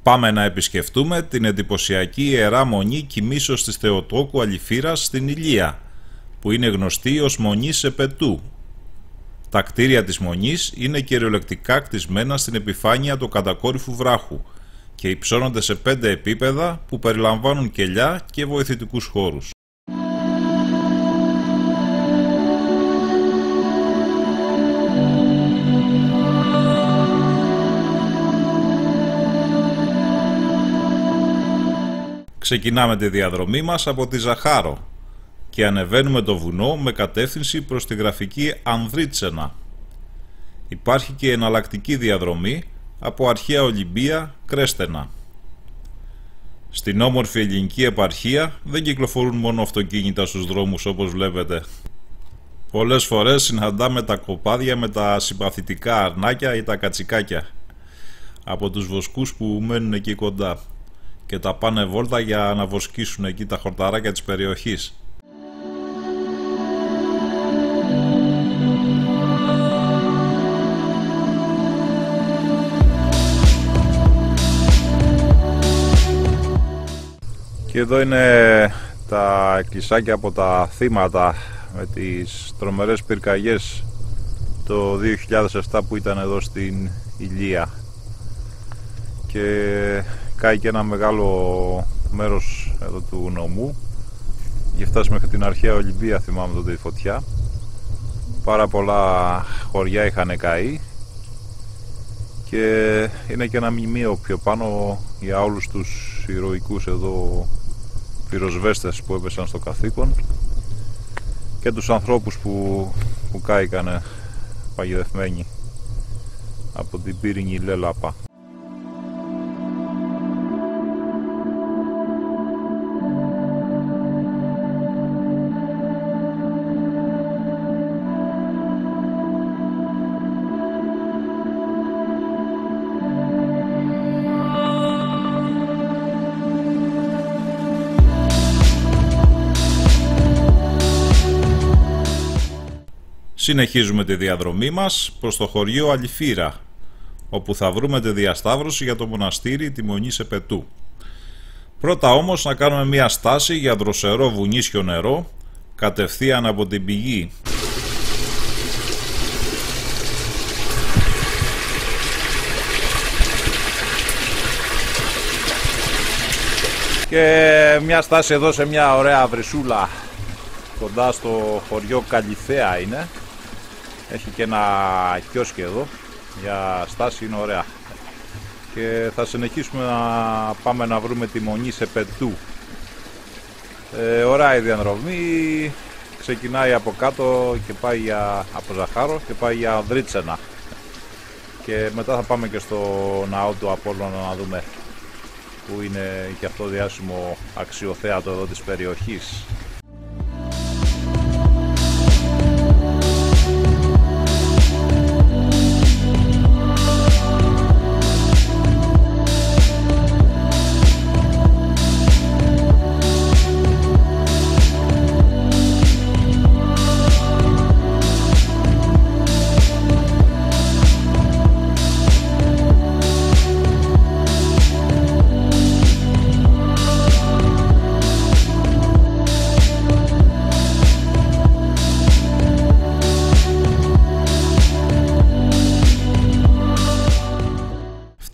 Πάμε να επισκεφτούμε την εντυπωσιακή Ιερά Μονή Κοιμήσεως της Θεοτόκου Αλυφύρας στην Ηλία, που είναι γνωστή ως Μονή Επετού. Τα κτίρια της Μονής είναι κυριολεκτικά κτισμένα στην επιφάνεια του κατακόρυφου βράχου και υψώνονται σε 5 επίπεδα που περιλαμβάνουν κελιά και βοηθητικούς χώρους. Ξεκινάμε τη διαδρομή μας από τη Ζαχάρο και ανεβαίνουμε το βουνό με κατεύθυνση προς τη γραφική Ανδρίτσενα. Υπάρχει και εναλλακτική διαδρομή από αρχαία Ολυμπία Κρέστενα. Στην όμορφη ελληνική επαρχία δεν κυκλοφορούν μόνο αυτοκίνητα στους δρόμους όπως βλέπετε. Πολλές φορές συναντάμε τα κοπάδια με τα συμπαθητικά αρνάκια ή τα κατσικάκια από τους βοσκούς που μένουν εκεί κοντά και τα πάνε βόλτα για να βοσκήσουν εκεί τα χορταράκια της περιοχής. Και εδώ είναι τα εκκλησάκια από τα θύματα με τις τρομερές πυρκαγιές το 2007 που ήταν εδώ στην Ηλία, και κάει και ένα μεγάλο μέρος εδώ του νομού. Είχε φτάσει μέχρι την αρχαία Ολυμπία, θυμάμαι τότε, η φωτιά. Πάρα πολλά χωριά είχαν καεί και είναι και ένα μνημείο πιο πάνω για όλους τους ηρωικούς εδώ πυροσβέστες που έπεσαν στο καθήκον και τους ανθρώπους που κάηκανε παγιδευμένοι από την πύρινη λέλαπα. Συνεχίζουμε τη διαδρομή μας προς το χωριό Αλυφύρα, όπου θα βρούμε τη διασταύρωση για το μοναστήρι τη Μονή Επετού. Πρώτα όμως να κάνουμε μια στάση για δροσερό βουνίσιο νερό κατευθείαν από την πηγή. Και μια στάση εδώ σε μια ωραία βρυσούλα κοντά στο χωριό Καλυθέα είναι. Έχει και ένα κιόσκι εδώ για στάση, είναι ωραία. Και θα συνεχίσουμε να πάμε να βρούμε τη Μονή Επετού. Ωραία η διαδρομή, ξεκινάει από κάτω και πάει από Ζαχάρο και πάει για Ανδρίτσενα. Και μετά θα πάμε και στο ναό του Απόλλωνα να δούμε, που είναι και αυτό διάσημο αξιοθέατο εδώ της περιοχής.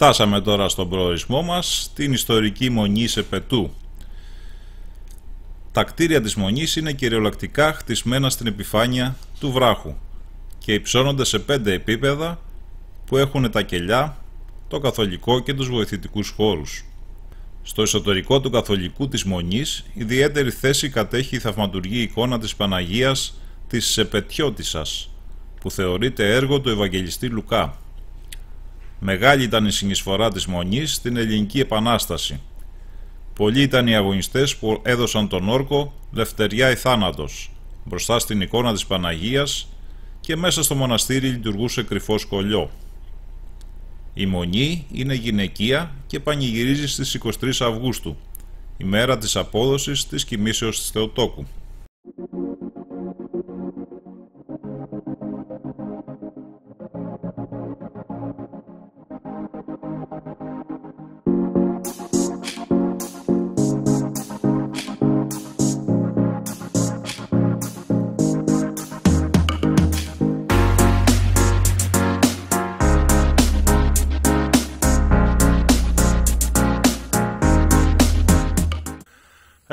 Φτάσαμε τώρα στον προορισμό μας, την ιστορική Μονή Επετού. Τα κτίρια της Μονής είναι κυριολεκτικά χτισμένα στην επιφάνεια του βράχου και υψώνονται σε 5 επίπεδα που έχουν τα κελιά, το καθολικό και τους βοηθητικούς χώρους. Στο εσωτερικό του καθολικού της Μονής ιδιαίτερη θέση κατέχει η θαυματουργή εικόνα της Παναγίας της Επετιώτισσας, που θεωρείται έργο του Ευαγγελιστή Λουκά. Μεγάλη ήταν η συνεισφορά της Μονής στην Ελληνική Επανάσταση. Πολλοί ήταν οι αγωνιστές που έδωσαν τον όρκο «Λευτεριά ή θάνατος» μπροστά στην εικόνα της Παναγίας, και μέσα στο μοναστήρι λειτουργούσε κρυφό σκολιό. Η Μονή είναι γυναικεία και πανηγυρίζει στις 23 Αυγούστου, ημέρα της απόδοσης της Κοιμήσεως της Θεοτόκου.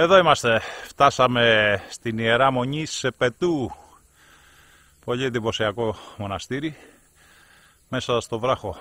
Εδώ είμαστε, φτάσαμε στην Ιερά Μονή Σεπετού. Πολύ εντυπωσιακό μοναστήρι μέσα στο βράχο.